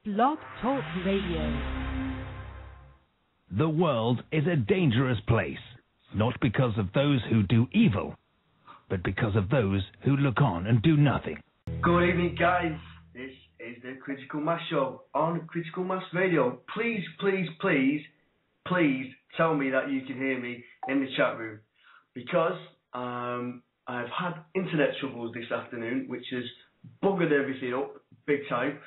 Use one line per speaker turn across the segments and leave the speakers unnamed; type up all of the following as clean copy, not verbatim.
Blog Talk Radio.
The world is a dangerous place, not because of those who do evil, but because of those who look on and do nothing.
Good evening, guys. This is the Critical Mass Show on Critical Mass Radio. Please, please, please, please tell me that you can hear me in the chat room, because I've had internet troubles this afternoon, which has buggered everything up big time,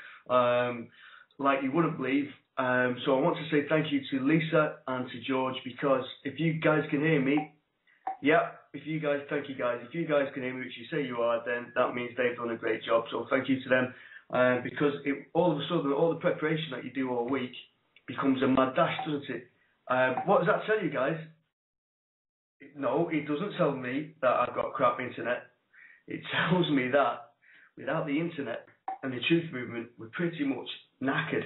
like you wouldn't believe. So I want to say thank you to Lisa and to George, because if you guys can hear me, thank you guys. If you guys can hear me, which you say you are, then that means they've done a great job. So thank you to them, because all of a sudden, all the preparation that you do all week becomes a mad dash, doesn't it? What does that tell you guys? No, it doesn't tell me that I've got crap internet. It tells me that without the internet and the truth movement, we're pretty much knackered.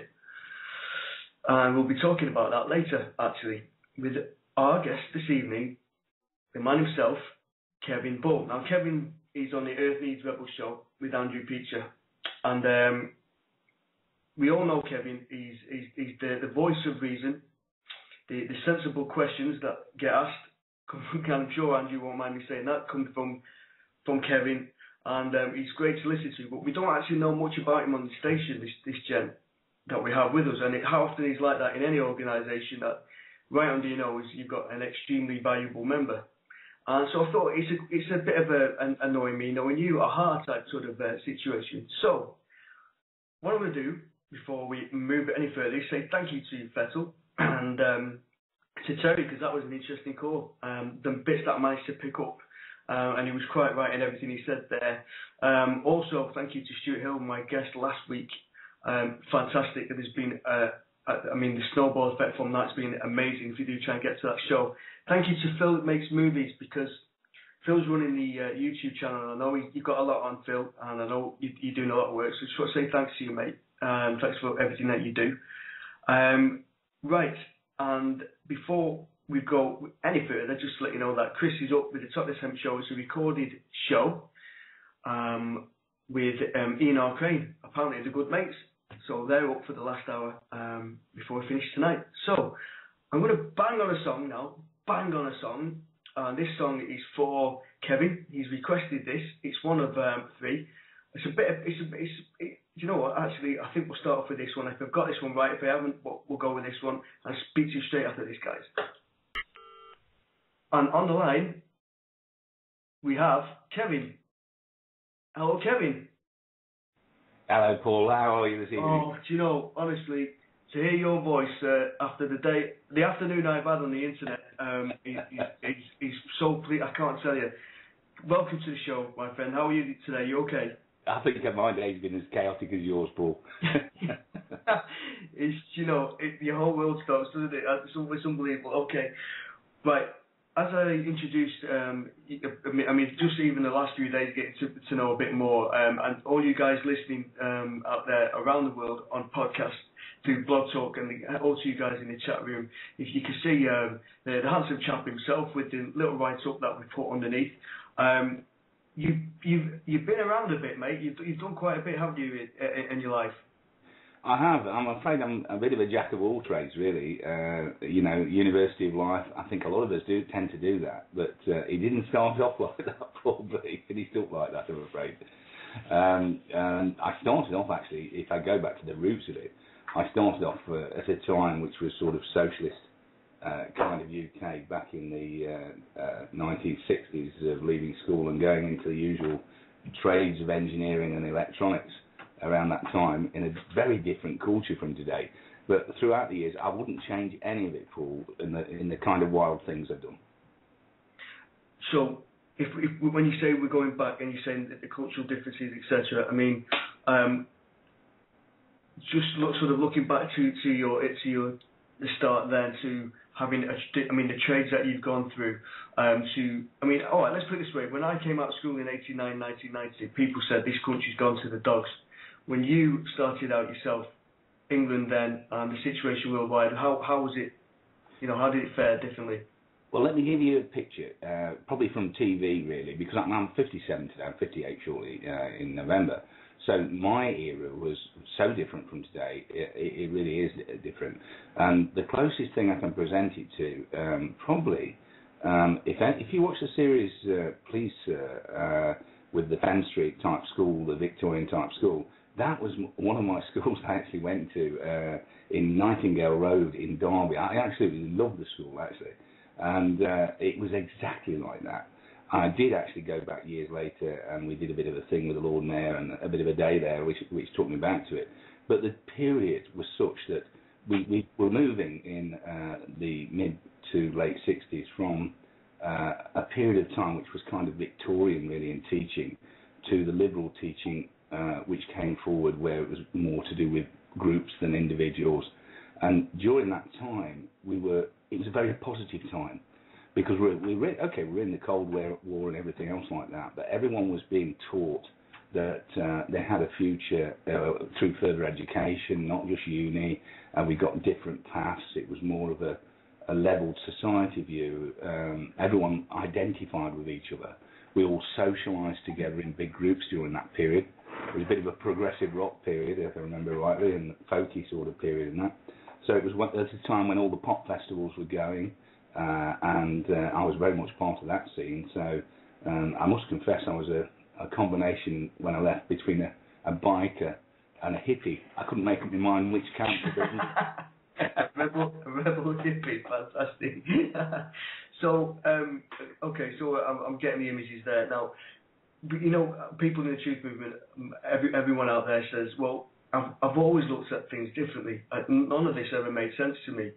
And we'll be talking about that later, actually, with our guest this evening, the man himself, Kevin Bull. Now, Kevin is on the Earth Needs Rebel show with Andrew Peacher. And we all know Kevin. He's the voice of reason, the sensible questions that get asked. I'm sure Andrew won't mind me saying that, come from Kevin. And he's great to listen to. But we don't actually know much about him on the station, this gent that we have with us. And how often he's like that in any organisation, that right under your nose you've got an extremely valuable member. And so I thought it's a bit of a knowing me, knowing you, a heart type sort of situation. So what I'm going to do before we move it any further is say thank you to Fettel and to Terry, because that was an interesting call. The bits that I managed to pick up, and he was quite right in everything he said there. Also, thank you to Stuart Hill, my guest last week. Fantastic. There's been, the snowball effect from that's been amazing if you do try and get to that show. Thank you to Phil that makes movies, because Phil's running the YouTube channel, and I know you've got a lot on, Phil, and I know you're doing a lot of work, so just want to say thanks to you, mate. Thanks for everything that you do. Right, and before we go any further, just to let you know that Chris is up with the Top This Hemp Show. It's a recorded show with Ian R. Crane. Apparently they're good mates, so they're up for the last hour before we finish tonight. So I'm going to bang on a song now. This song is for Kevin. He's requested this. It's one of three. You know what? Actually, I think we'll start off with this one. If I've got this one right, if I haven't, we'll go with this one. I'll speak to you straight after this, guys. And on the line, we have Kevin. Hello, Kevin.
Hello, Paul. How are you this evening?
Oh, do you know, honestly, to hear your voice after the afternoon I've had on the internet, is so pleased. I can't tell you. Welcome to the show, my friend. How are you today? You okay?
I think my day's been as chaotic as yours, Paul.
Your whole world stops, doesn't it? It's unbelievable. Okay, right. As I introduced, just even the last few days, getting to know a bit more, and all you guys listening out there around the world on podcasts, through Blog Talk, and also you guys in the chat room, if you can see the handsome chap himself with the little write-up that we put underneath. You've been around a bit, mate. You've done quite a bit, haven't you, in your life?
I have. I'm afraid I'm a bit of a jack of all trades, really. University of Life, I think a lot of us do tend to do that. But he didn't start off like that, probably. Finished up like that, I'm afraid. And I started off, actually, if I go back to the roots of it, I started off at a time which was sort of socialist kind of UK, back in the 1960s, of leaving school and going into the usual trades of engineering and electronics around that time, in a very different culture from today. But throughout the years, I wouldn't change any of it, Paul, in the kind of wild things I've done.
So, if when you say we're going back and you're saying that the cultural differences, etc., just looking back to the start then, to having the trades that you've gone through, all right, let's put it this way. When I came out of school in 1990, people said this country's gone to the dogs. When you started out yourself, England then, and the situation worldwide, how was it? How did it fare differently?
Well, let me give you a picture, probably from TV, really, because I'm 57 today. I'm 58 shortly in November. So my era was so different from today. It really is different. And the closest thing I can present it to, probably, if you watch the series Police with the Fenn Street type school, the Victorian type school, that was one of my schools I actually went to in Nightingale Road in Derby. I absolutely loved the school, actually. And it was exactly like that. I did actually go back years later, and we did a bit of a thing with the Lord Mayor and a bit of a day there, which took me back to it. But the period was such that we were moving in the mid to late 60s from a period of time which was kind of Victorian, really, in teaching, to the liberal teaching, which came forward, where it was more to do with groups than individuals. And during that time, it was a very positive time. Because we're in the Cold War and everything else like that, but everyone was being taught that they had a future through further education, not just uni, and we got different paths. It was more of a levelled society view. Everyone identified with each other. We all socialised together in big groups during that period. It was a bit of a progressive rock period, if I remember rightly, and folky sort of period and that. So it was at the time when all the pop festivals were going. And I was very much part of that scene, so I must confess I was a combination when I left between a biker and a hippie. I couldn't make up my mind which character.
a rebel hippie, fantastic. So, okay, so I'm getting the images there. Now, you know, people in the truth movement, everyone out there says, well, I've always looked at things differently. None of this ever made sense to me.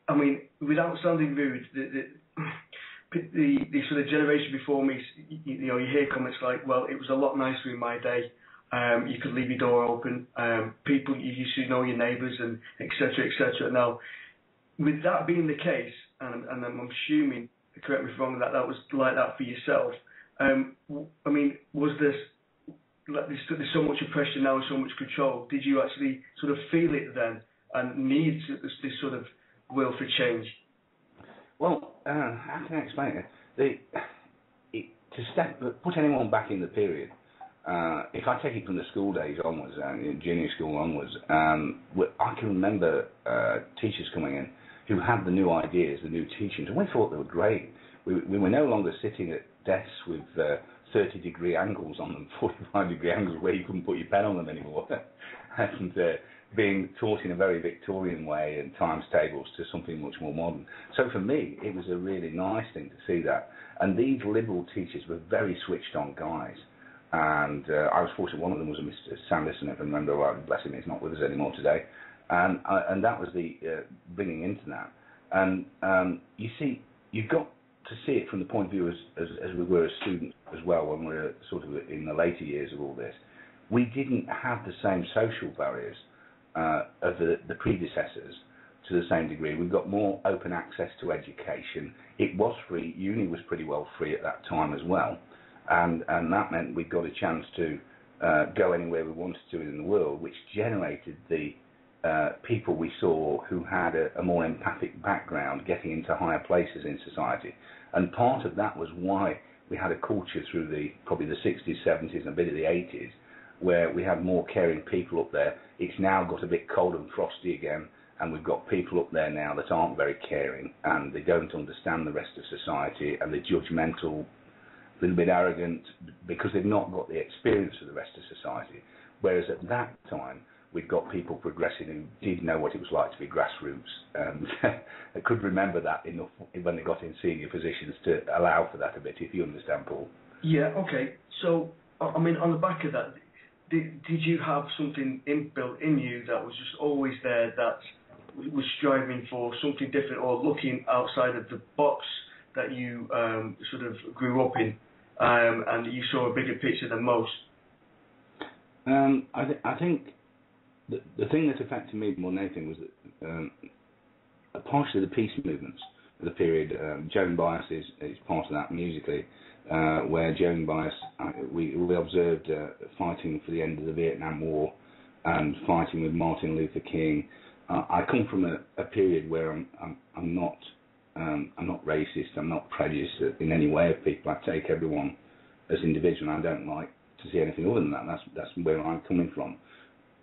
I mean, without sounding rude, the sort of generation before me, you know, you hear comments like, well, it was a lot nicer in my day. You could leave your door open. People, you used to know your neighbours, and et cetera, et cetera. Now, with that being the case, and I'm assuming, correct me if I'm wrong, that was like that for yourself. I mean, was this, like, there's so much oppression now and so much control? Did you actually sort of feel it then and need this sort of will for change?
Well, how can I explain it? To put anyone back in the period, if I take it from the school days onwards, junior school onwards, I can remember teachers coming in who had the new ideas, the new teachings, and we thought they were great. We were no longer sitting at desks with 30-degree angles on them, 45-degree angles where you couldn't put your pen on them anymore, and being taught in a very Victorian way and times tables to something much more modern. So for me, it was a really nice thing to see that. And these liberal teachers were very switched on guys. And I was fortunate, one of them was a Mr. Sanderson, if I remember right, bless him, he's not with us anymore today. And that was the bringing into that. And you see, you've got to see it from the point of view as we were as students as well, when we were sort of in the later years of all this. We didn't have the same social barriers of the predecessors to the same degree. We've got more open access to education. It was free. Uni was pretty well free at that time as well. And that meant we got a chance to go anywhere we wanted to in the world, which generated the people we saw who had a more empathic background getting into higher places in society. And part of that was why we had a culture through probably the 60s, 70s and a bit of the 80s, where we had more caring people up there. It's now got a bit cold and frosty again, and we've got people up there now that aren't very caring, and they don't understand the rest of society, and they're judgmental, a little bit arrogant, because they've not got the experience of the rest of society. Whereas at that time, we've got people progressing who did know what it was like to be grassroots, and they could remember that enough when they got in senior positions to allow for that a bit, if you understand, Paul.
Yeah, okay. So, I mean, on the back of that, did you have something inbuilt in you that was just always there, that was striving for something different, or looking outside of the box that you sort of grew up in, and you saw a bigger picture than most?
I think the thing that affected me more than anything was that partially the peace movements of the period. Joan Baez is part of that musically. Where Joan Baez, we observed fighting for the end of the Vietnam War and fighting with Martin Luther King. I come from a period where I'm not racist. I'm not prejudiced in any way of people. I take everyone as individual. I don't like see anything other than that. That's where I'm coming from.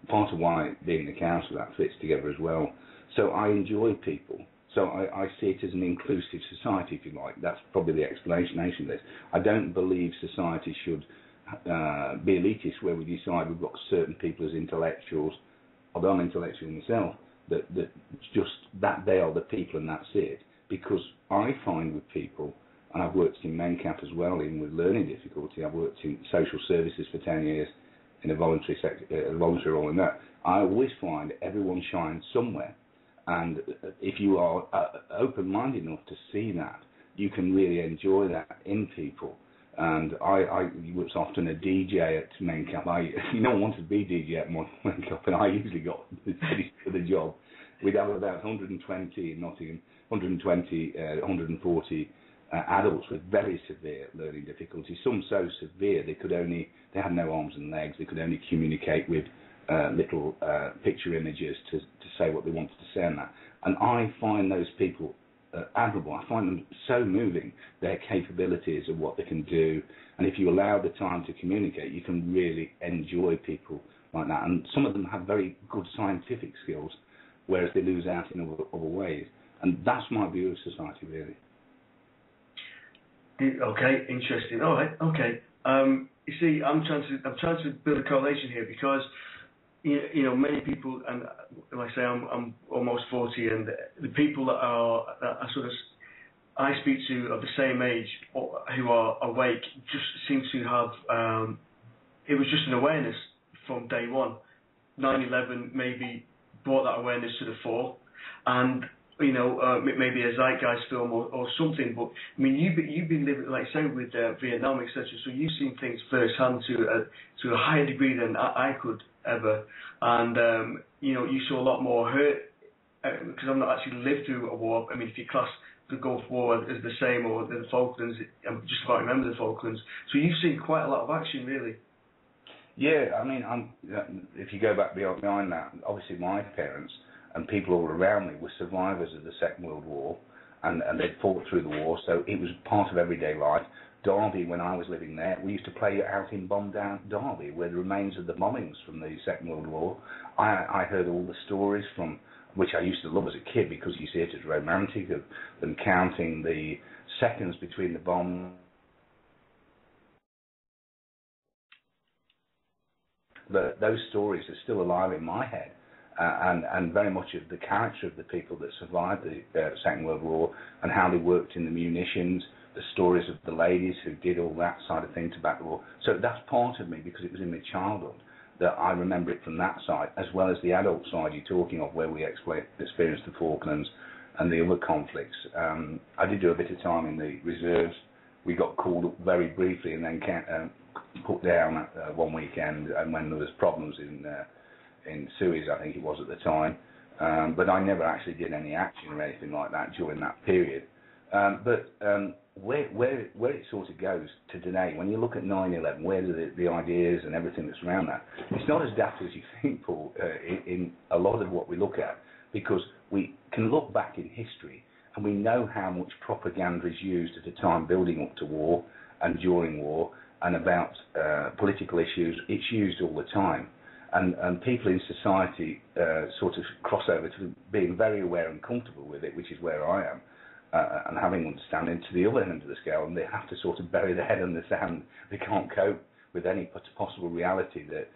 Part of why being a counsellor, that fits together as well. So I enjoy people. So I see it as an inclusive society, if you like. That's probably the explanation of this. I don't believe society should be elitist, where we decide we've got certain people as intellectuals, although I'm intellectual myself, that just that they are the people and that's it. Because I find with people, and I've worked in MenCap as well, even with learning difficulty, I've worked in social services for 10 years in a voluntary role in that, I always find everyone shines somewhere. And if you are open-minded enough to see that, you can really enjoy that in people. And I was often a DJ at MenCap. No one wanted to be DJ at MenCap, and I usually got finished for the job. We'd have about 120 in Nottingham, 140 adults with very severe learning difficulties. Some so severe they had no arms and legs. They could only communicate with little picture images to say what they wanted to say on that. And I find those people admirable. I find them so moving, their capabilities of what they can do. And if you allow the time to communicate, you can really enjoy people like that. And some of them have very good scientific skills, whereas they lose out in other ways. And that's my view of society, really.
Okay, interesting. All right, okay. You see, I'm trying to build a correlation here because you know many people, and like I say, I'm almost 40, and the people that I speak to of the same age who are awake just seem to have. It was just an awareness from day one. 9/11 maybe brought that awareness to the fore, and you know, maybe a zeitgeist film or something. But I mean, you've been living, like I say, with Vietnam, etc. So you've seen things firsthand to a higher degree than I could ever. And you know, you saw a lot more hurt because I've not actually lived through a war. I mean, if you class the Gulf War as the same or the Falklands, I just about remember the Falklands. So you've seen quite a lot of action, really.
Yeah, I mean, if you go back behind that, obviously my parents and people all around me were survivors of the Second World War, and they'd fought through the war, so it was part of everyday life. Derby, when I was living there, we used to play out in bombed down Derby, where the remains of the bombings from the Second World War. I heard all the stories from, which I used to love as a kid, because you see it as romantic, of them counting the seconds between the bombs. But those stories are still alive in my head. And very much of the character of the people that survived the Second World War and how they worked in the munitions, the stories of the ladies who did all that side of things to back the war. So that's part of me, because it was in my childhood that I remember it from that side, as well as the adult side you're talking of, where we experienced the Falklands and the other conflicts. I did do a bit of time in the reserves. We got called up very briefly and then put down one weekend, and when there was problems in Suez, I think it was at the time, but I never actually did any action or anything like that during that period. But where it sort of goes to today, when you look at 9/11, where do the ideas and everything that's around that, it's not as daft as you think, Paul, in a lot of what we look at, because we can look back in history and we know how much propaganda is used at a time building up to war and during war, and about political issues. It's used all the time. And people in society sort of cross over to being very aware and comfortable with it, which is where I am, and having understanding to the other end of the scale, and they have to sort of bury their head in the sand. They can't cope with any possible reality that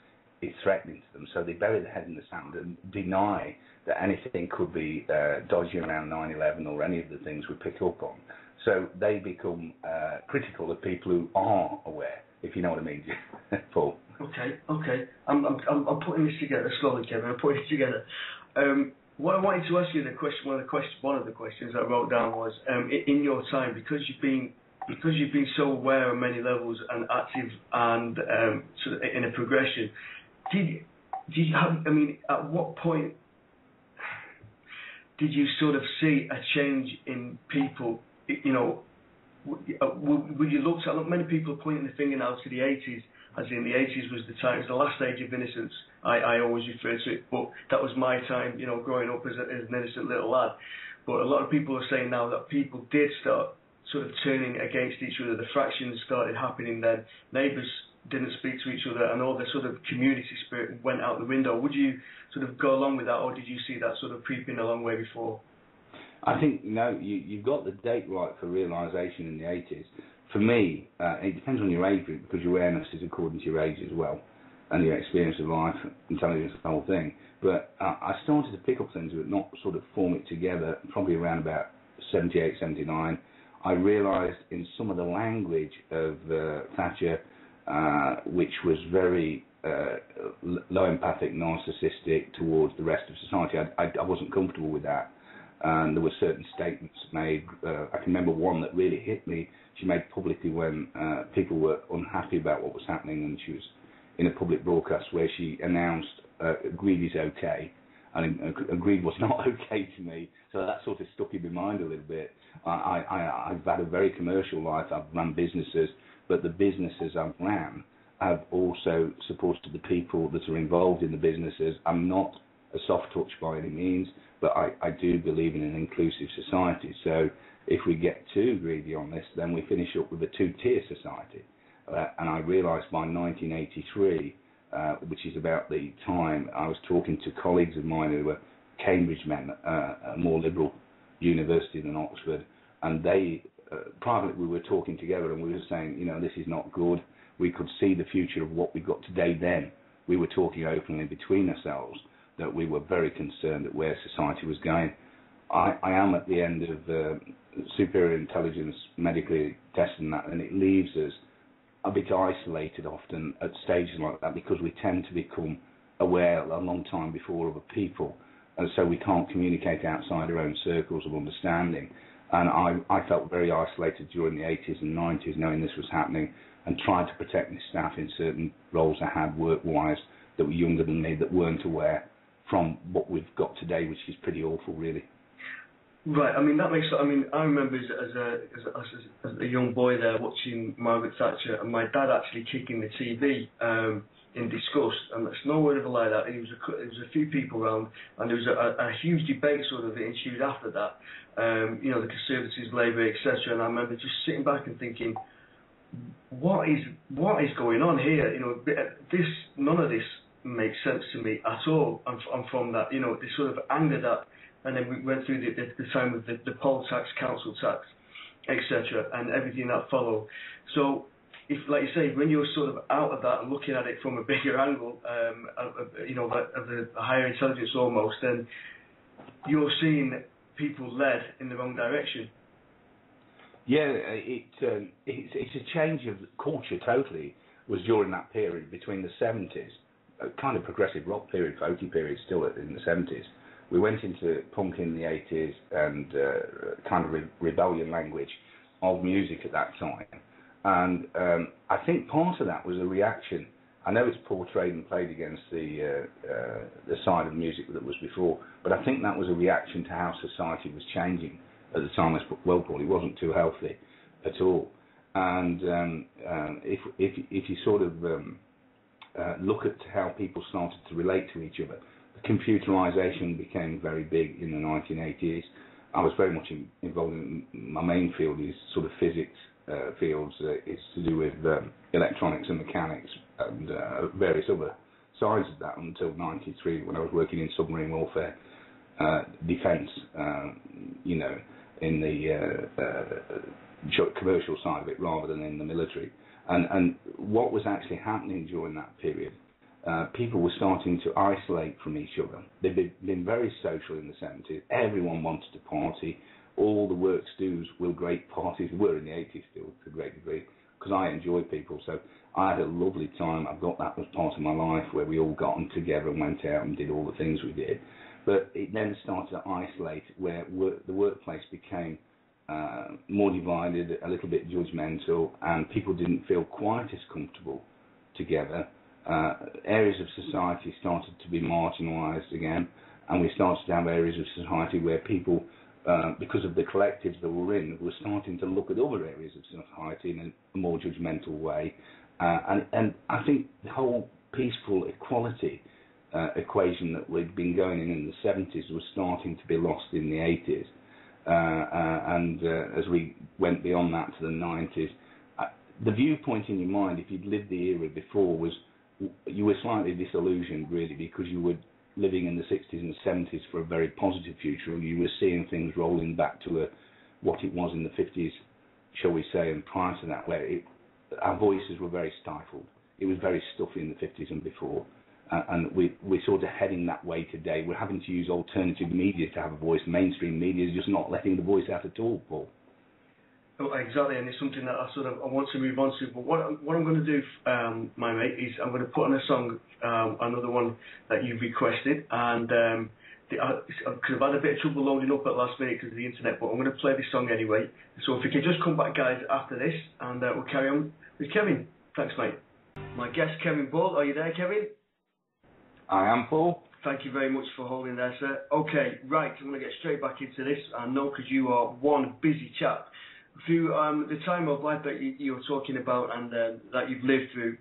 is threatening to them, so they bury their head in the sand and deny that anything could be dodgy around 9/11 or any of the things we pick up on. So they become critical of people who are aware, if you know what I mean, Paul.
Okay. I'm putting this together slowly, Kevin. I'm putting it together. What I wanted to ask you, one of the questions I wrote down was, in your time, because you've been so aware on many levels and active and sort of in a progression, did you have? I mean, at what point did you sort of see a change in people? You know, would you look at many people pointing the finger now to the 80s? As in, the 80s was the time, it was the last age of innocence. I always refer to it, but that was my time, you know, growing up as an innocent little lad. But a lot of people are saying now that people did start sort of turning against each other. The fractions started happening then. Neighbours didn't speak to each other, and all the sort of community spirit went out the window. Would you sort of go along with that, or did you see that sort of creeping a long way before?
I think, you've got the date right for realisation in the 80s. For me, it depends on your age group, because your awareness is according to your age as well, and your experience of life, intelligence, the whole thing. But I started to pick up things but not sort of form it together probably around about 78, 79. I realised in some of the language of Thatcher, which was very low empathic, narcissistic towards the rest of society, I wasn't comfortable with that. And there were certain statements made. I can remember one that really hit me. She made publicly when people were unhappy about what was happening, and she was in a public broadcast where she announced greed is okay, and greed was not okay to me. So that sort of stuck in my mind a little bit. I've had a very commercial life. I've run businesses, but the businesses I've ran have also supported the people that are involved in the businesses. I'm not a soft touch by any means, but I do believe in an inclusive society. So if we get too greedy on this, then we finish up with a two-tier society. And I realised by 1983, which is about the time I was talking to colleagues of mine who were Cambridge men, a more liberal university than Oxford, and they, privately we were talking together and we were saying, this is not good. We could see the future of what we've got today then. We were talking openly between ourselves that we were very concerned at where society was going. I am at the end of superior intelligence, medically testing that, and it leaves us a bit isolated often at stages like that, because we tend to become aware a long time before other people, and so we can't communicate outside our own circles of understanding. And I felt very isolated during the 80s and 90s, knowing this was happening, and trying to protect my staff in certain roles I had work-wise that were younger than me, that weren't aware from what we've got today, which is pretty awful, really.
Right. I mean, that makes. I mean, I remember as a young boy there watching Margaret Thatcher, and my dad actually kicking the TV in disgust, and that's no word of a lie. That there was a few people around, and there was a huge debate sort of that ensued after that. The Conservatives, Labour, etc. And I remember just sitting back and thinking, what is going on here? None of this makes sense to me at all. I'm from that, this sort of anger that, and then we went through the time of the poll tax, council tax, etc., and everything that followed. So, if, like you say, when you're sort of out of that and looking at it from a bigger angle, of the higher intelligence almost, then you're seeing people led in the wrong direction.
Yeah, it's a change of culture totally. Was during that period between the 70s, a kind of progressive rock period, folky period still in the 70s. We went into punk in the 80s and kind of rebellion language of music at that time. And I think part of that was a reaction. I know it's portrayed and played against the side of music that was before, but I think that was a reaction to how society was changing at the time. Well, Paul, it wasn't too healthy at all. And if you sort of look at how people started to relate to each other, the computerization became very big in the 1980s. I was very much involved in, my main field is sort of physics fields. It's to do with electronics and mechanics and various other sides of that until 93 when I was working in submarine warfare, defence, in the commercial side of it rather than in the military. And what was actually happening during that period, people were starting to isolate from each other. They'd been very social in the 70s. Everyone wanted to party. All the works dues were great parties. Were in the 80s still to a great degree, because I enjoyed people. So I had a lovely time. I've got that as part of my life where we all got together and went out and did all the things we did. But it then started to isolate, where the workplace became more divided, a little bit judgmental, and people didn't feel quite as comfortable together. Areas of society started to be marginalised again, and we started to have areas of society where people, because of the collectives that we're in, were starting to look at other areas of society in a more judgmental way. And I think the whole peaceful equality equation that we'd been going in the 70s was starting to be lost in the 80s. And as we went beyond that to the 90s, the viewpoint in your mind, if you'd lived the era before, was you were slightly disillusioned, really, because you were living in the 60s and 70s for a very positive future, and you were seeing things rolling back to what it was in the 50s, shall we say, and prior to that, where our voices were very stifled. It was very stuffy in the 50s and before, and we're sort of heading that way today. We're having to use alternative media to have a voice. Mainstream media is just not letting the voice out at all, Paul.
Oh, exactly, and it's something that I want to move on to. But what I'm going to do, my mate, is I'm going to put on a song, another one that you've requested, and because I've had a bit of trouble loading up at last minute because of the internet, but I'm going to play this song anyway. So if you could just come back, guys, after this, and we'll carry on with Kevin. Thanks, mate. My guest, Kevin Ball. Are you there, Kevin?
I am, Paul.
Thank you very much for holding there, sir. Okay, right, I'm going to get straight back into this. I know because you are one busy chap. Through the time of life that you're talking about and that you've lived through,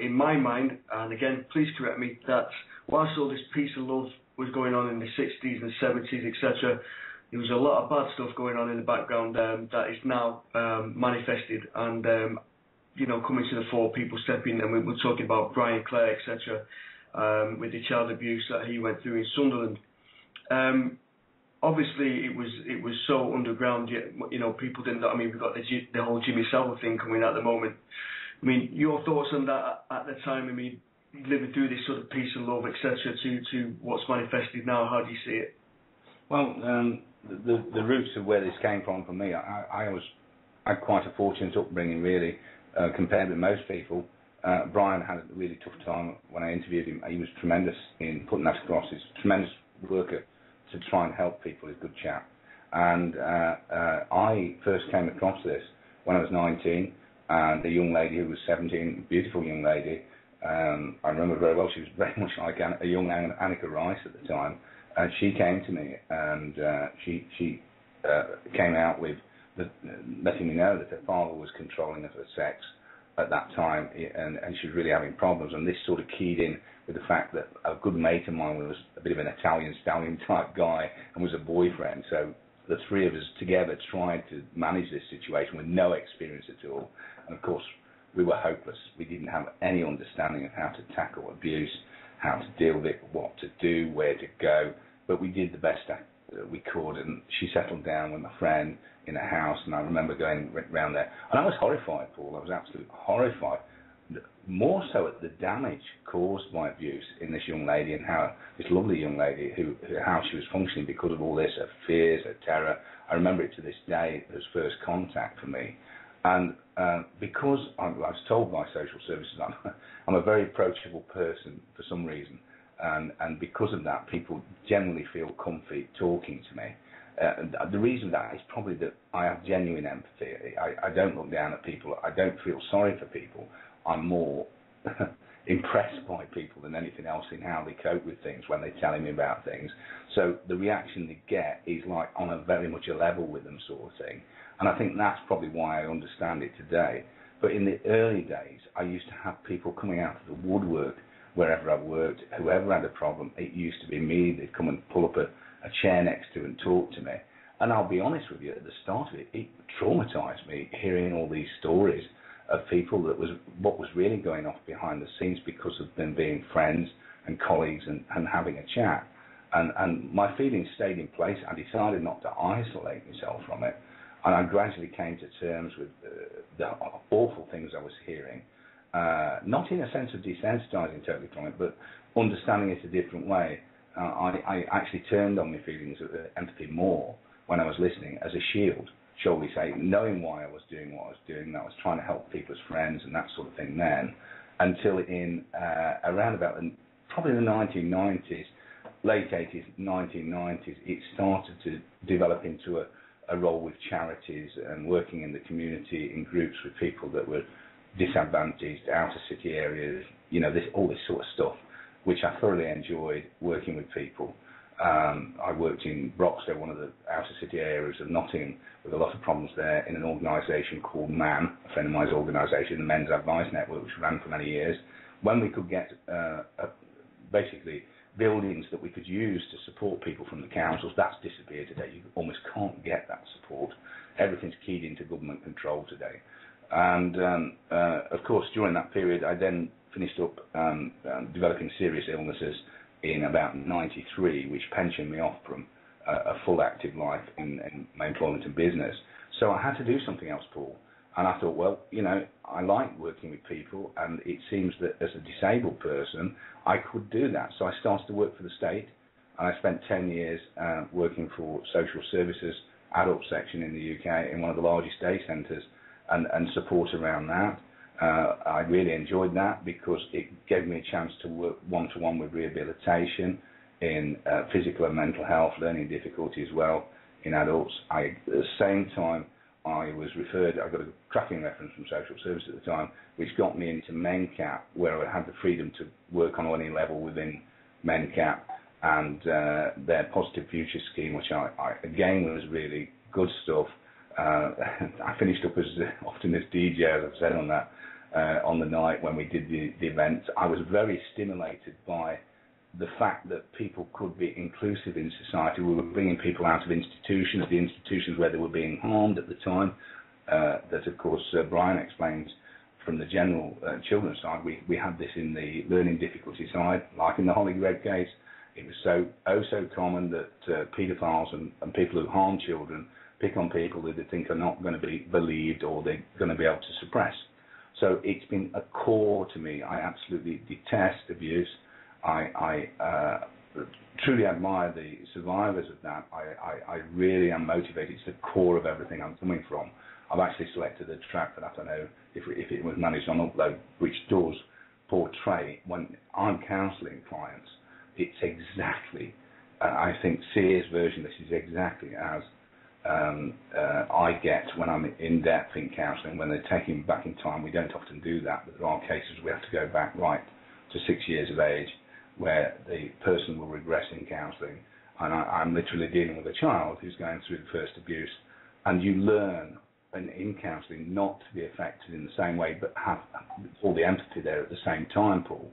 in my mind, and again, please correct me, that whilst all this peace and love was going on in the 60s and 70s, etc., there was a lot of bad stuff going on in the background that is now manifested and, coming to the fore, people stepping, and we're talking about Brian Clare, etc., with the child abuse that he went through in Sunderland. Obviously, it was so underground. Yet, people didn't. I mean, we've got the whole Jimmy Savile thing coming at the moment. I mean, your thoughts on that at the time? I mean, living through this sort of peace and love, etc., to what's manifested now. How do you see it?
Well, the roots of where this came from for me, I had quite a fortunate upbringing, really, compared with most people. Brian had a really tough time when I interviewed him. He was tremendous in putting that across. He's a tremendous worker to try and help people. He's a good chap. And I first came across this when I was 19, and a young lady who was 17, a beautiful young lady, I remember very well, she was very much like a young Annika Rice at the time, and she came to me, and she came out with letting me know that her father was controlling her sex at that time, and she was really having problems, and this sort of keyed in with the fact that a good mate of mine was a bit of an Italian stallion type guy and was a boyfriend, so the three of us together tried to manage this situation with no experience at all, and of course we were hopeless. We didn't have any understanding of how to tackle abuse, how to deal with it, what to do, where to go, but we did the best that we could, and she settled down with my friend in a house, and I remember going round there, and I was horrified, Paul. I was absolutely horrified, more so at the damage caused by abuse in this young lady, and how this lovely young lady, how she was functioning because of all this, her fears, her terror. I remember it to this day as first contact for me, and because I was told by social services I'm a very approachable person for some reason, and because of that, people generally feel comfy talking to me. The reason that is probably that I have genuine empathy. I don't look down at people. I don't feel sorry for people. I'm more impressed by people than anything else in how they cope with things when they're telling me about things. So the reaction they get is like on a very much a level with them sort of thing. And I think that's probably why I understand it today. But in the early days, I used to have people coming out of the woodwork wherever I worked. Whoever had a problem, it used to be me. They'd come and pull up a chair next to and talk to me. And I'll be honest with you, at the start of it, it traumatized me hearing all these stories of people that was what was really going off behind the scenes because of them being friends and colleagues and having a chat. And my feelings stayed in place. I decided not to isolate myself from it. And I gradually came to terms with the awful things I was hearing, not in a sense of desensitizing totally from it, but understanding it a different way. I actually turned on my feelings of empathy more when I was listening as a shield, shall we say, knowing why I was doing what I was doing, that I was trying to help people as friends and that sort of thing then, until in around about probably the 1990s, late 80s, 1990s, it started to develop into a role with charities and working in the community in groups with people that were disadvantaged, outer city areas, all this sort of stuff, which I thoroughly enjoyed working with people. I worked in Broxton, one of the outer city areas of Nottingham, with a lot of problems there, in an organisation called MAN, a friend of mine's organisation, the Men's Advice Network, which ran for many years. When we could get basically buildings that we could use to support people from the councils, that's disappeared today. You almost can't get that support. Everything's keyed into government control today. And of course, during that period, I then finished up developing serious illnesses in about 93, which pensioned me off from a full active life in my employment and business. So I had to do something else, Paul. And I thought, well, you know, I like working with people, and it seems that as a disabled person, I could do that. So I started to work for the state, and I spent 10 years working for social services, adult section in the UK, in one of the largest day centres, and support around that. I really enjoyed that because it gave me a chance to work one-to-one with rehabilitation in physical and mental health, learning difficulty as well in adults. At the same time, I was referred, I got a tracking reference from social service at the time, which got me into MenCap, where I had the freedom to work on any level within MenCap, and their Positive Future scheme, which I again was really good stuff. I finished up as often as DJ, as I've said on that, on the night when we did the events. I was very stimulated by the fact that people could be inclusive in society. We were bringing people out of institutions, the institutions where they were being harmed at the time, that of course Brian explains from the general children's side. We had this in the learning difficulty side, like in the Holly Gregg case. It was so common that paedophiles and people who harm children pick on people who they think are not going to be believed or they're going to be able to suppress. So it's been a core to me. I absolutely detest abuse. I truly admire the survivors of that. I really am motivated. It's the core of everything I'm coming from. I've actually selected a track that I don't know if it was managed on upload, which does portray, when I'm counselling clients, it's exactly, I think Sears' version, this is exactly as I get when I'm in depth in counselling, when they're taking back in time. We don't often do that, but there are cases we have to go back right to 6 years of age, where the person will regress in counselling, and I'm literally dealing with a child who's going through the first abuse, and you learn in counselling not to be affected in the same way, but have all the empathy there at the same time, Paul.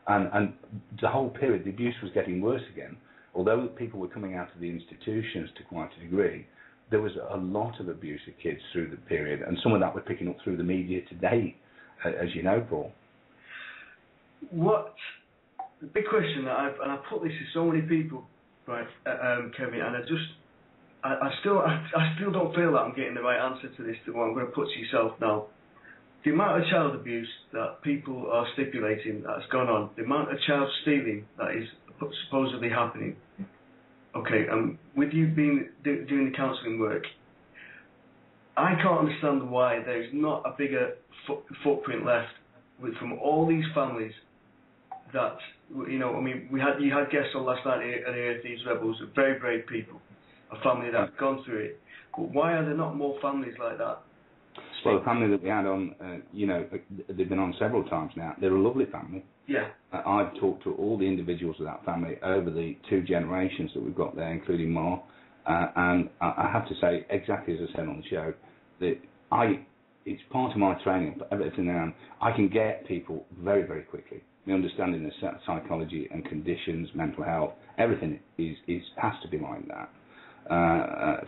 And the whole period, the abuse was getting worse again. Although people were coming out of the institutions to quite a degree, there was a lot of abuse of kids through the period, and some of that we're picking up through the media today, as you know, Paul.
The big question that I put this to so many people, right, Kevin, and I still don't feel that I'm getting the right answer to this, to what I'm going to put to yourself now. The amount of child abuse that people are stipulating that's gone on, the amount of child stealing that is supposedly happening. Okay, with you doing the counselling work, I can't understand why there's not a bigger footprint left from all these families that, you know, I mean, you had guests on last night at the Thieves Rebels, very brave people, a family that have gone through it. But why are there not more families like that?
Well, the family that we had on, you know, they've been on several times now. They're a lovely family.
Yeah.
I've talked to all the individuals of that family over the 2 generations that we've got there, including Ma. And I have to say, exactly as I said on the show, that it's part of my training, but everything now, I can get people very, very quickly. My understanding of psychology and conditions, mental health, everything has to be like that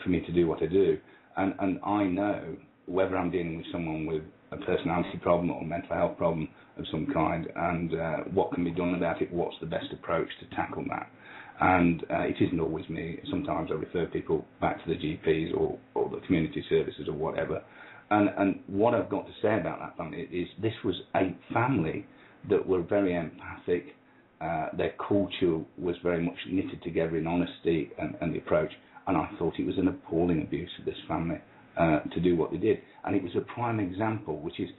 for me to do what I do. And I know whether I'm dealing with someone with a personality problem or a mental health problem of some kind, and what can be done about it, what's the best approach to tackle that. And it isn't always me. Sometimes I refer people back to the GPs or the community services or whatever. And what I've got to say about that family is this was a family that were very empathic. Their culture was very much knitted together in honesty and the approach. And I thought it was an appalling abuse of this family to do what they did. And it was a prime example, which is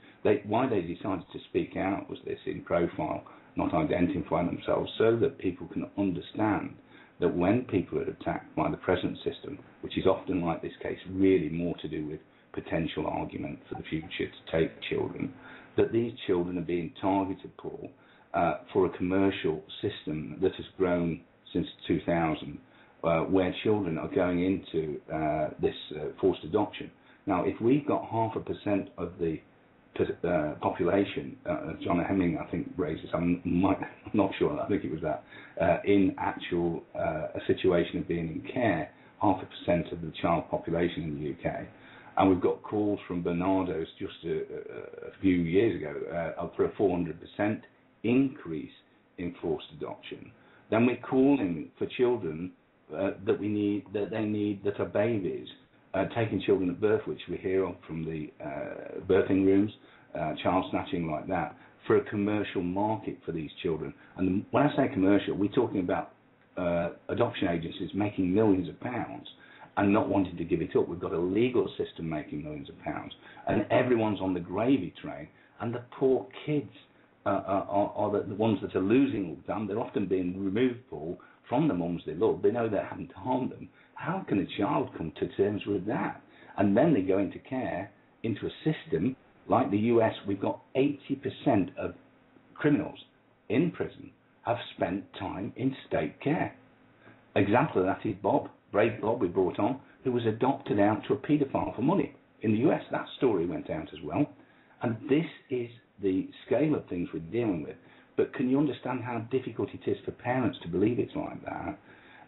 why they decided to speak out was this in profile, not identify themselves, so that people can understand that when people are attacked by the present system, which is often, like this case, really more to do with potential argument for the future to take children, that these children are being targeted, Paul, for a commercial system that has grown since 2000, where children are going into this forced adoption. Now, if we've got 0.5% of the population, John Hemming, I think, raises, I'm not sure, I think it was that, in actual a situation of being in care, 0.5% of the child population in the UK, And we've got calls from Bernardo's just a few years ago for a 400% increase in forced adoption. Then we're calling for children that they need that are babies, taking children at birth, which we hear of from the birthing rooms, child snatching like that, for a commercial market for these children. And when I say commercial, we're talking about adoption agencies making millions of pounds and not wanting to give it up. We've got a legal system making millions of pounds, and everyone's on the gravy train, and the poor kids are the ones that are losing all the time. They're often being removed, Paul, from the mums they love. They know they haven't harmed them. How can a child come to terms with that? And then they go into care, into a system like the US. We've got 80% of criminals in prison have spent time in state care. Example of that is Bob, Brave Bob we brought on, who was adopted out to a paedophile for money. In the US, that story went out as well. And this is the scale of things we're dealing with. But can you understand how difficult it is for parents to believe it's like that?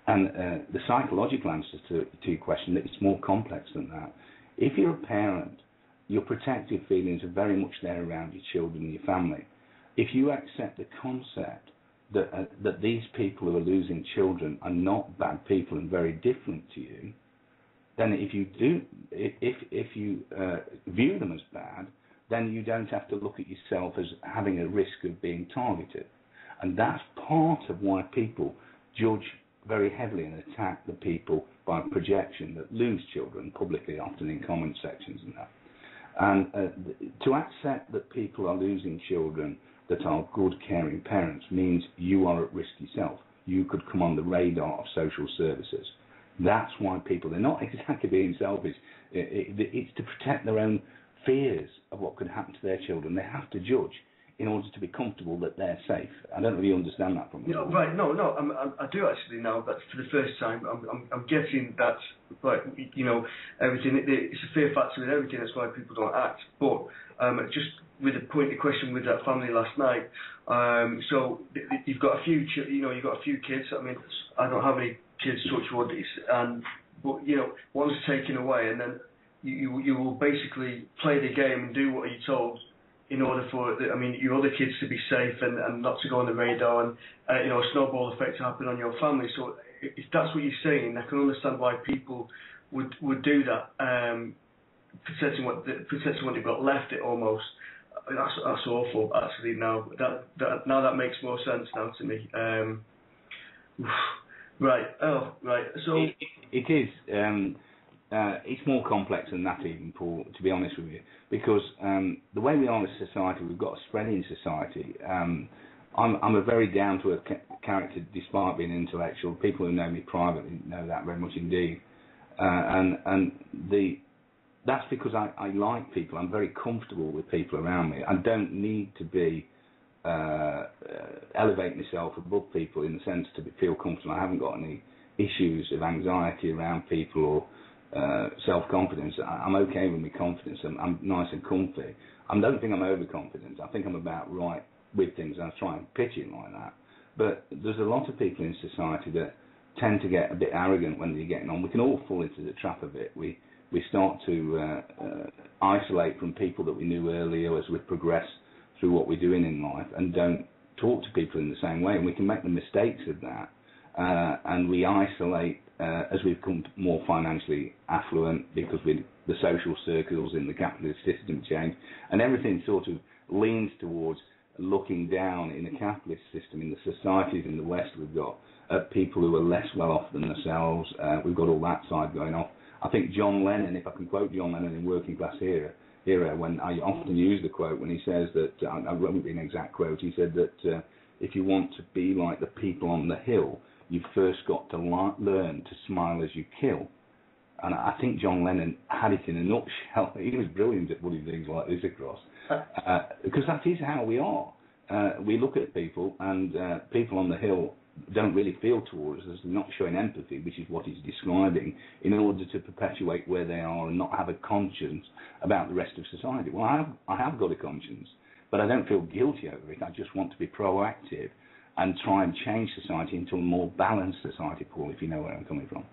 And the psychological answer to your question, that it's more complex than that. If you're a parent, your protective feelings are very much there around your children and your family. If you accept the concept that these people who are losing children are not bad people and very different to you, then if you view them as bad, then you don't have to look at yourself as having a risk of being targeted. And that's part of why people judge very heavily and attack the people by projection that lose children publicly, often in comment sections and that. And to accept that people are losing children that are good, caring parents means you are at risk yourself. You could come on the radar of social services. That's why people, they're not exactly being selfish. It's to protect their own fears of what could happen to their children. They have to judge in order to be comfortable that they're safe. I don't really understand that from you.
No, right, no, I do actually now. That's for the first time. I'm getting that, like, you know, everything. It's a fear factor with everything. That's why people don't act. But just with a pointed question with that family last night. So you've got a few, you've got a few kids. I mean, I don't have any kids, touch wood, but you know, one's taken away, and then you will basically play the game and do what you're told in order for, I mean, your other kids to be safe and not to go on the radar, and you know, a snowball effect to happen on your family. So if that's what you're saying, I can understand why people would do that, protecting what they've got left. It almost that's awful. Actually, now that makes more sense now to me. Right. Oh, right. So
it is. It's more complex than that, even, Paul, to be honest with you, because the way we are as a society, we've got a spreading society. I'm a very down-to-earth character, despite being intellectual. People who know me privately know that very much indeed. That's because I like people. I'm very comfortable with people around me. I don't need to be elevate myself above people in the sense to feel comfortable. I haven't got any issues of anxiety around people or self-confidence. I'm okay with my confidence. I'm nice and comfy. I don't think I'm overconfident. I think I'm about right with things, and I try and pitch it like that. But there's a lot of people in society that tend to get a bit arrogant when they're getting on. We can all fall into the trap of it. We start to isolate from people that we knew earlier as we progress through what we're doing in life, and don't talk to people in the same way. And we can make the mistakes of that, and we isolate as we become more financially affluent, because the social circles in the capitalist system change, and everything sort of leans towards looking down in the capitalist system. In the societies in the West, we've got people who are less well off than themselves. We've got all that side going off. I think John Lennon, if I can quote John Lennon in Working Class Era, when I often use the quote when he says that, I won't be an exact quote, he said that if you want to be like the people on the hill, you've first got to learn to smile as you kill. And I think John Lennon had it in a nutshell. He was brilliant at putting things like this across. Because that is how we are. We look at people, and people on the hill don't really feel towards us. They're not showing empathy, which is what he's describing, in order to perpetuate where they are and not have a conscience about the rest of society. Well, I have got a conscience, but I don't feel guilty over it. I just want to be proactive and try and change society into a more balanced society, Paul, if you know where I'm coming from.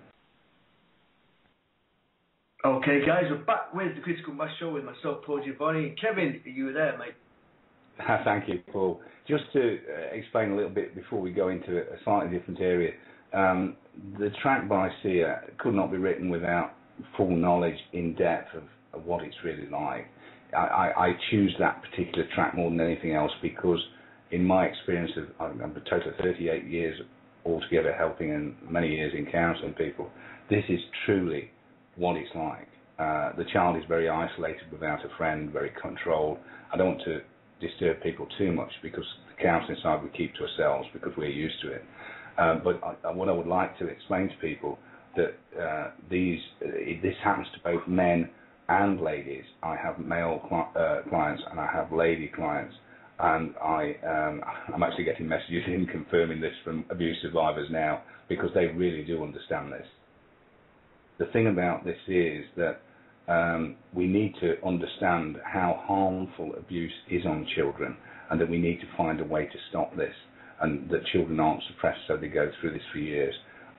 Okay, guys, we're back with the Critical Mass Show with myself, Paul Giovanni, and Kevin. You were there, mate.
Thank you, Paul. Just to explain a little bit before we go into a slightly different area, the track by Sia could not be written without full knowledge in depth of what it's really like. I choose that particular track more than anything else because in my experience I'm a total of 38 years altogether helping and many years in counselling people, this is truly what it's like. The child is very isolated without a friend, very controlled. I don't want to disturb people too much because the counselling side we keep to ourselves because we're used to it. But what I would like to explain to people that this happens to both men and ladies. I have male clients and I have lady clients, and I'm actually getting messages in confirming this from abuse survivors now because they really do understand this. The thing about this is that we need to understand how harmful abuse is on children and that we need to find a way to stop this and that children aren't suppressed so they go through this for years.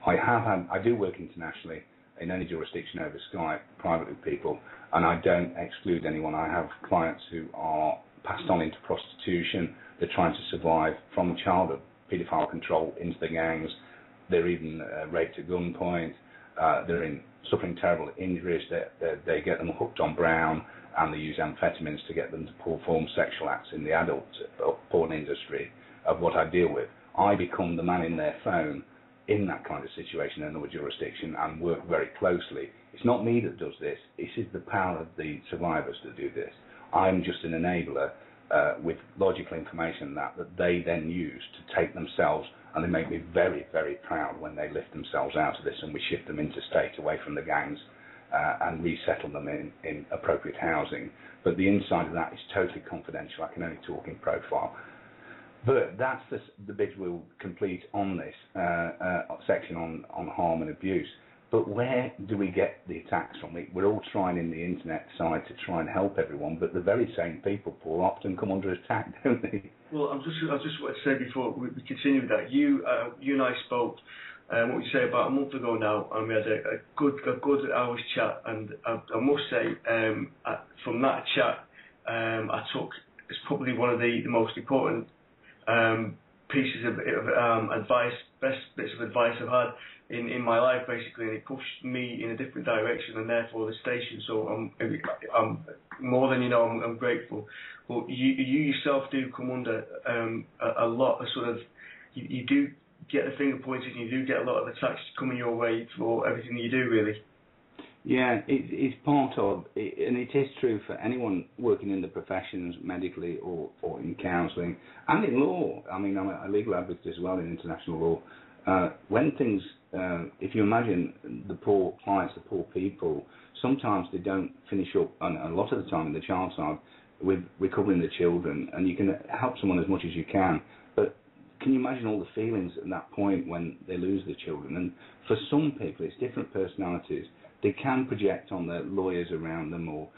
I do work internationally in any jurisdiction over Skype, privately with people, and I don't exclude anyone. I have clients who are passed on into prostitution. They're trying to survive from childhood, paedophile control into the gangs. They're even raped at gunpoint. They're suffering terrible injuries. They get them hooked on brown, and they use amphetamines to get them to perform sexual acts in the adult porn industry of what I deal with. I become the man in their phone in that kind of situation in another jurisdiction and work very closely. It's not me that does this. This is the power of the survivors that do this. I'm just an enabler with logical information that they then use to take themselves, and they make me very, very proud when they lift themselves out of this and we shift them into state away from the gangs and resettle them in appropriate housing. But the inside of that is totally confidential. I can only talk in profile. But that's the bit we'll complete on this section on harm and abuse. But where do we get the attacks from? We're all trying in the internet side to try and help everyone, but the very same people, Paul, often come under attack, don't they?
Well, I just want to say before we continue with that, you and I spoke, what would you say, about a month ago now, and we had a good hour's chat, and I must say, from that chat, I took, it's probably one of the most important pieces of advice, best bits of advice I've had in my life, basically, and it pushed me in a different direction and therefore the station. So I'm more than I'm grateful. But you yourself do come under a lot of sort of, you do get the finger pointed and you do get a lot of attacks coming your way for everything you do, really.
Yeah, it's part of, and it is true for anyone working in the professions, medically or in counselling, and in law. I mean, I'm a legal advocate as well in international law. When things, if you imagine the poor clients, the poor people, sometimes they don't finish up, and a lot of the time in the child side, with recovering the children, and you can help someone as much as you can, but can you imagine all the feelings at that point when they lose the children? And for some people, it's different personalities. They can project on their lawyers around them or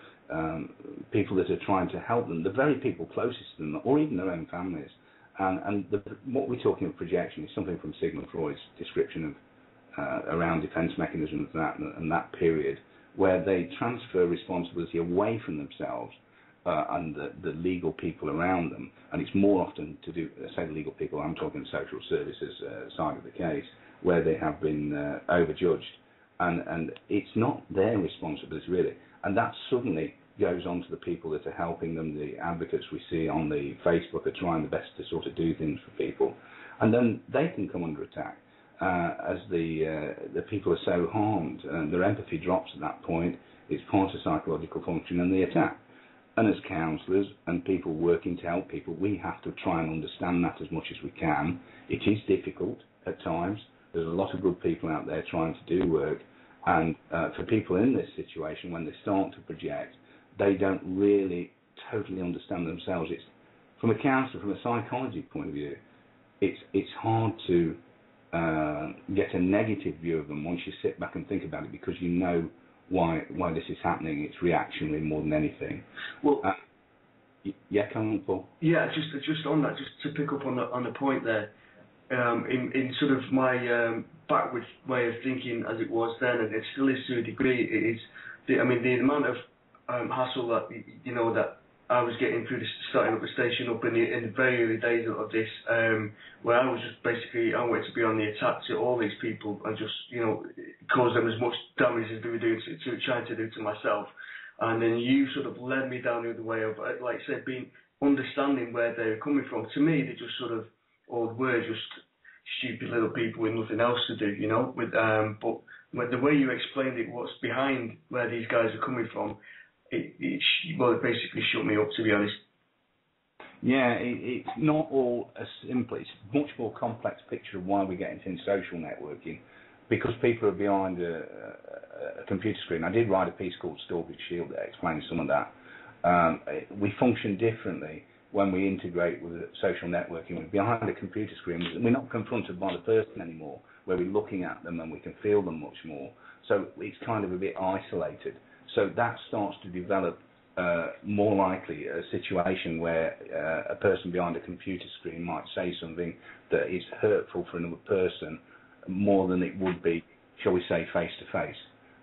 people that are trying to help them, the very people closest to them, or even their own families. And what we're talking of projection is something from Sigmund Freud's description of around defense mechanisms and that period, where they transfer responsibility away from themselves and the legal people around them. And it's more often to do, say the legal people, I'm talking social services side of the case, where they have been overjudged. And it's not their responsibility, really. And that suddenly goes on to the people that are helping them, the advocates we see on the Facebook are trying the best to sort of do things for people. And then they can come under attack as the people are so harmed. And their empathy drops at that point. It's part of psychological function and the attack. And as counsellors and people working to help people, we have to try and understand that as much as we can. It is difficult at times. There's a lot of good people out there trying to do work, and for people in this situation, when they start to project, they don't really totally understand themselves. It's from a counsellor, from a psychology point of view, it's hard to get a negative view of them once you sit back and think about it, because you know why this is happening. It's reactionary more than anything. Well, yeah, come on, Paul.
Yeah, just on that, just to pick up on the point there. In sort of my backward way of thinking as it was then, and it still is to a degree. It is, the amount of hassle that that I was getting through this, starting up the station up in the very early days of this, where I was just basically, I wanted to be on the attack to all these people and just cause them as much damage as they were doing to trying to do to myself. And then you sort of led me down the other way of, like I said, being understanding where they were coming from. To me, they just sort of, or were just stupid little people with nothing else to do, but the way you explained it, what's behind where these guys are coming from, it basically shut me up, to be honest.
Yeah, it's not all as simple. It's a much more complex picture of why we get into social networking, because people are behind a computer screen. I did write a piece called Stalker's Shield that explains some of that. We function differently when we integrate with social networking. We're behind a computer screen. We're not confronted by the person anymore, where we're looking at them and we can feel them much more. So it's kind of a bit isolated. So that starts to develop more likely a situation where a person behind a computer screen might say something that is hurtful for another person more than it would be, shall we say, face-to-face.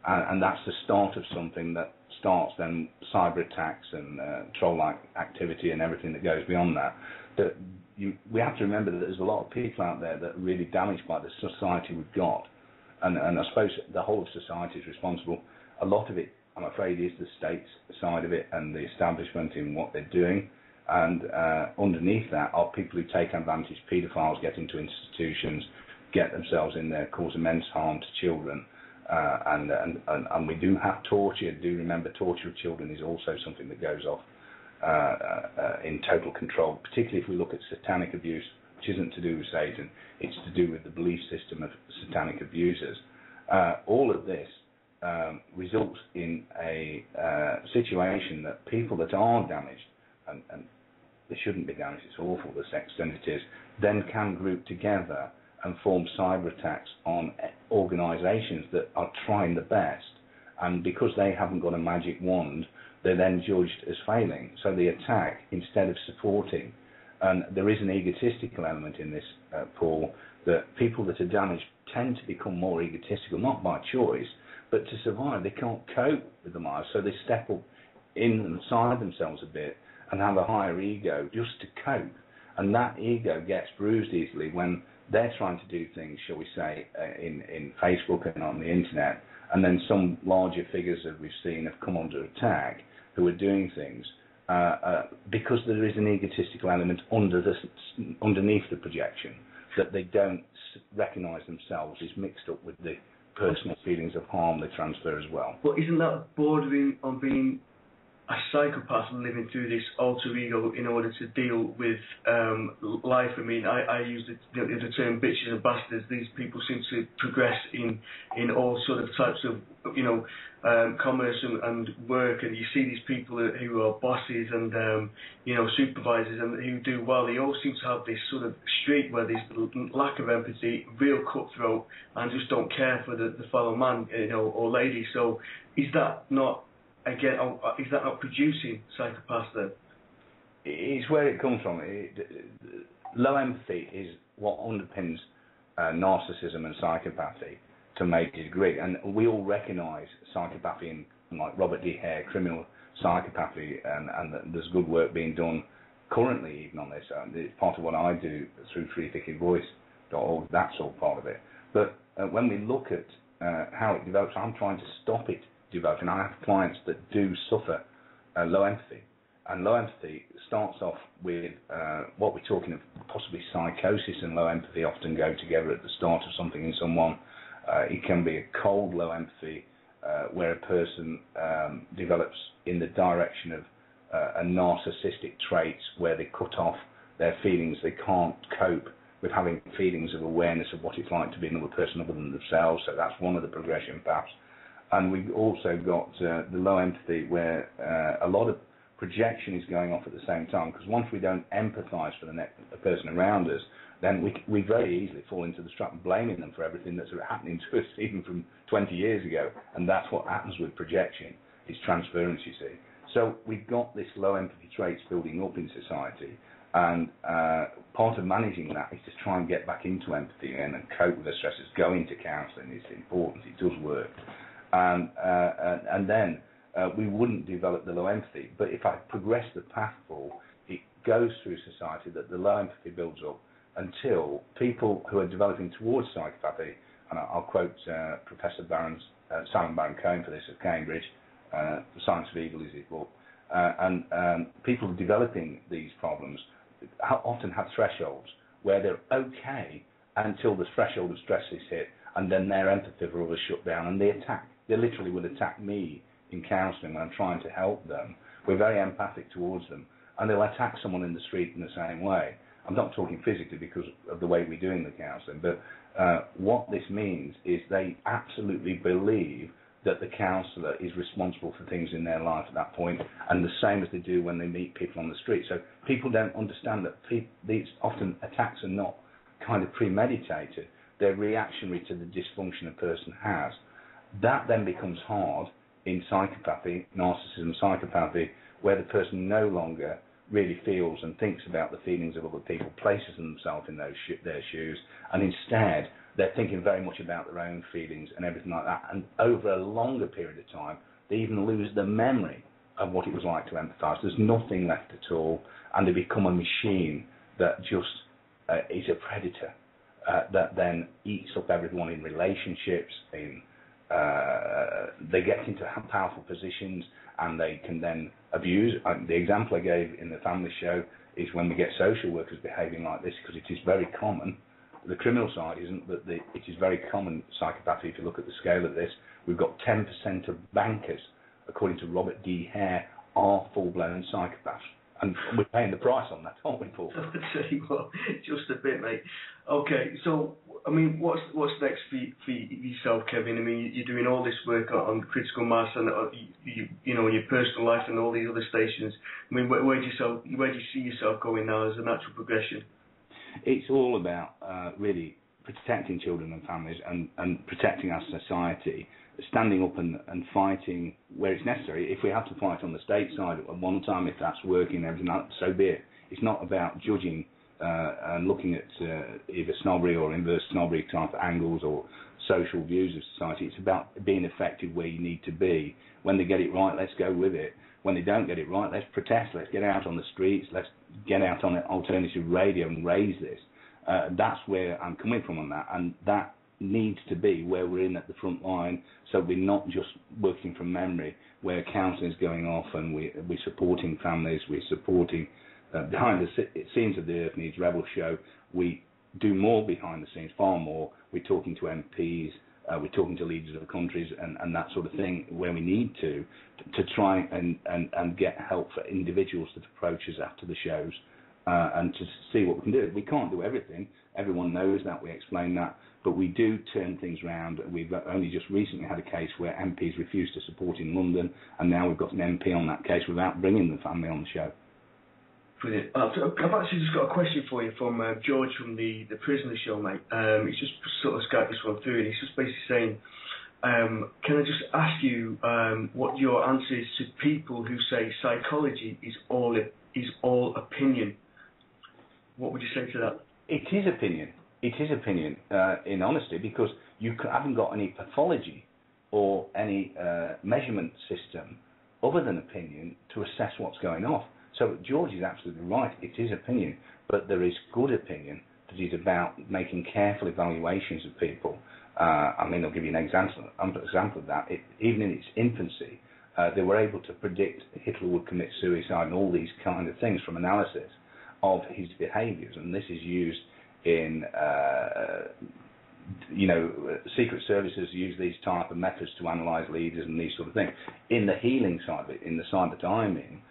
And that's the start of something that starts then cyber attacks and troll-like activity and everything that goes beyond that. We have to remember that there's a lot of people out there that are really damaged by the society we've got. And I suppose the whole of society is responsible. A lot of it, I'm afraid, is the state's side of it and the establishment in what they're doing. And underneath that are people who take advantage, paedophiles get into institutions, get themselves in there, cause immense harm to children. And we do have torture. Do remember, torture of children is also something that goes off in total control, particularly if we look at satanic abuse, which isn't to do with Satan, it's to do with the belief system of satanic abusers. All of this results in a situation that people that are damaged, and they shouldn't be damaged, it's awful the extent it is, then can group together and form cyber attacks on organisations that are trying the best, and because they haven't got a magic wand, they're then judged as failing. So the attack, instead of supporting, and there is an egotistical element in this, Paul, that people that are damaged tend to become more egotistical, not by choice, but to survive. They can't cope with the life, so they step up inside themselves a bit and have a higher ego just to cope. And that ego gets bruised easily when they're trying to do things, shall we say, in Facebook and on the internet, and then some larger figures that we've seen have come under attack who are doing things because there is an egotistical element underneath the projection that they don't recognise themselves is mixed up with the personal feelings of harm they transfer as well.
But isn't that bordering on being a psychopath living through this alter ego in order to deal with life? I mean, I use the term bitches and bastards. These people seem to progress in all sort of types of commerce and work, and you see these people who are bosses and supervisors and who do well. They all seem to have this sort of streak where there's lack of empathy, real cutthroat, and just don't care for the fellow man, or lady. So is that not producing psychopaths then?
It's where it comes from. Low empathy is what underpins narcissism and psychopathy to a major degree. And we all recognise psychopathy in, like Robert D. Hare, criminal psychopathy, and there's good work being done currently even on this. It's part of what I do through freethinkingvoice.org. That's all part of it. But when we look at how it develops, I'm trying to stop it developing. I have clients that do suffer low empathy, and low empathy starts off with what we're talking of, possibly psychosis and low empathy often go together at the start of something in someone. It can be a cold low empathy where a person develops in the direction of a narcissistic traits where they cut off their feelings. They can't cope with having feelings of awareness of what it's like to be another person other than themselves. So that's one of the progression paths. And we've also got the low empathy where a lot of projection is going off at the same time, because once we don't empathise for the person around us, then we very easily fall into the trap of blaming them for everything that's happening to us even from 20 years ago. And that's what happens with projection. It's transference, you see. So we've got this low empathy traits building up in society, And part of managing that is to try and get back into empathy and cope with the stresses. Going to counselling is important. It does work. And then we wouldn't develop the low empathy. But if I progress the path forward, it goes through society that the low empathy builds up until people who are developing towards psychopathy, and I'll quote Professor Simon Baron-Cohen for this at Cambridge, The Science of Evil is his book, and people developing these problems often have thresholds where they're okay until the threshold of stress is hit, and then their empathy for others shut down, and they attack. They literally would attack me in counselling when I'm trying to help them. We're very empathic towards them, and they'll attack someone in the street in the same way. I'm not talking physically because of the way we're doing the counselling, but what this means is they absolutely believe that the counsellor is responsible for things in their life at that point, and the same as they do when they meet people on the street. So people don't understand that these often attacks are not kind of premeditated. They're reactionary to the dysfunction a person has. That then becomes hard in psychopathy, narcissism, psychopathy, where the person no longer really feels and thinks about the feelings of other people, places themselves in their shoes, and instead they're thinking very much about their own feelings and everything like that. And over a longer period of time, they even lose the memory of what it was like to empathise. There's nothing left at all, and they become a machine that just is a predator that then eats up everyone in relationships. They get into powerful positions, and they can then abuse. The example I gave in the family show is when we get social workers behaving like this, because it is very common. The criminal side isn't, but it is very common psychopathy. If you look at the scale of this, we've got 10% of bankers, according to Robert D. Hare, are full-blown psychopaths. And we're paying the price on that, aren't we, Paul?
I'll tell you what, just a bit, mate. Okay, so, I mean, what's next for yourself, Kevin? I mean, you're doing all this work on critical mass and, you know, your personal life and all these other stations. I mean, where do you see yourself going now as a natural progression?
It's all about really protecting children and families and protecting our society, standing up and fighting where it's necessary. If we have to fight on the state side at one time, if that's working and everything, so be it. It's not about judging and looking at either snobbery or inverse snobbery type angles or social views of society. It's about being effective where you need to be. When they get it right, let's go with it. When they don't get it right, let's protest. Let's get out on the streets. Let's get out on alternative radio and raise this. That's where I'm coming from on that, and that needs to be where we're in at the front line, so we're not just working from memory, where counselling is going off and we're supporting families, we're supporting behind the scenes of the Earth Needs Rebel show. We do more behind the scenes, far more. We're talking to MPs, we're talking to leaders of countries and that sort of thing, where we need to try and get help for individuals that approach us after the shows and to see what we can do. We can't do everything. Everyone knows that. We explain that. But we do turn things around. We've only just recently had a case where MPs refused to support in London, and now we've got an MP on that case without bringing the family on the show.
Brilliant. I've actually just got a question for you from George from the Prisoner Show, mate. He's just sort of skyped this one through, and he's just basically saying, can I just ask you what your answer is to people who say psychology is all opinion? What would you say to that?
It is opinion. It is opinion, in honesty, because you haven't got any pathology or any measurement system other than opinion to assess what's going on. So George is absolutely right. It is opinion, but there is good opinion that is about making careful evaluations of people. I mean, I'll give you an example of that. Even in its infancy, they were able to predict Hitler would commit suicide and all these kind of things from analysis of his behaviours, and this is used in, secret services use these type of methods to analyse leaders and these sort of things. In the healing side of it, in the side that I'm in,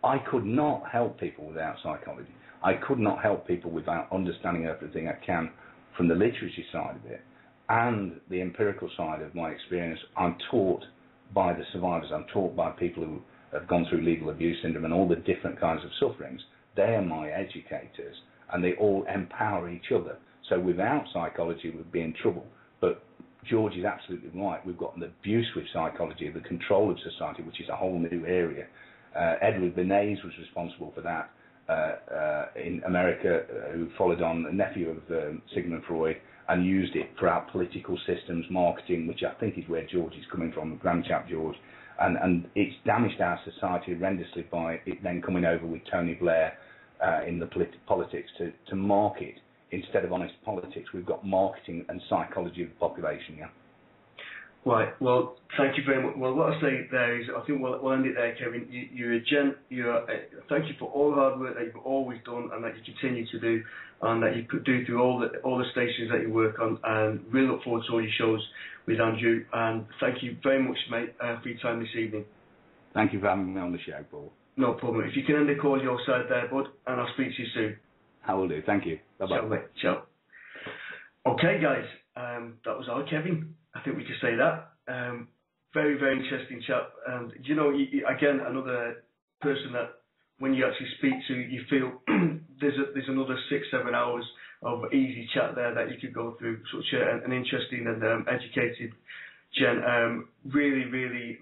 I could not help people without psychology. I could not help people without understanding everything I can from the literature side of it and the empirical side of my experience. I'm taught by the survivors. I'm taught by people who have gone through lethal abuse syndrome and all the different kinds of sufferings. They are my educators, and they all empower each other. So without psychology, we'd be in trouble. But George is absolutely right. We've got an abuse with psychology, the control of society, which is a whole new area. Edward Bernays was responsible for that in America who followed on a nephew of Sigmund Freud and used it for our political systems, marketing, which I think is where George is coming from, the grand chap George. And it's damaged our society horrendously by it then coming over with Tony Blair in the politics to market instead of honest politics. We've got marketing and psychology of the population, yeah. Right.
Well, thank you very much. Well, what I say there is, I think we'll end it there, Kevin. You're a gent. Thank you for all the hard work that you've always done and that you continue to do, and that you could do through all the stations that you work on. And really look forward to all your shows with Andrew. And thank you very much, mate, for your time this evening.
Thank you for having me on the show, Paul.
No problem. If you can end the call your side there, bud, and I'll speak to you soon.
I will do. Thank you. Bye-bye.
Ciao, mate. Ciao. Okay, guys. That was our Kevin. I think we can say that. Very, very interesting chap. And, you know, again, another person that when you actually speak to, you feel there's another 6-7 hours of easy chat there that you could go through. Such an interesting and educated gent. Really, really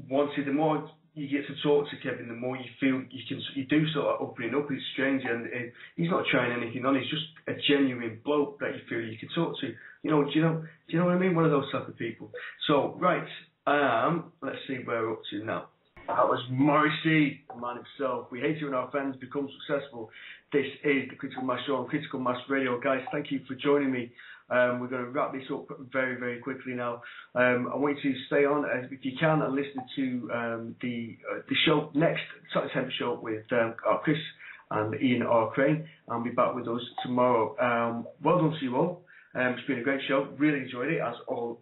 wanted, the more you get to talk to Kevin, the more you feel you do sort of opening up. It's strange, and he's not trying anything on. He's just a genuine bloke that you feel you can talk to. Do you know what I mean? One of those type of people. So right, let's see where we're up to now. That was Morrissey, the man himself. We hate it when our fans become successful. This is the Critical Mass Show on Critical Mass Radio, guys. Thank you for joining me. We're going to wrap this up very, very quickly now. I want you to stay on if you can and listen to the show next Saturday show with Chris and Ian R. Crane. I'll be back with us tomorrow. Well done to you all. It's been a great show. Really enjoyed it, as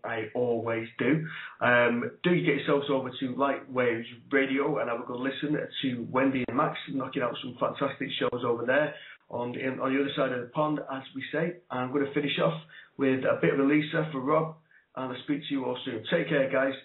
I always do. Do you get yourselves over to Light Waves Radio and have a good listen to Wendy and Max knocking out some fantastic shows over there on the other side of the pond, as we say. I'm going to finish off with a bit of a Lisa for Rob, and I'll speak to you all soon. Take care, guys.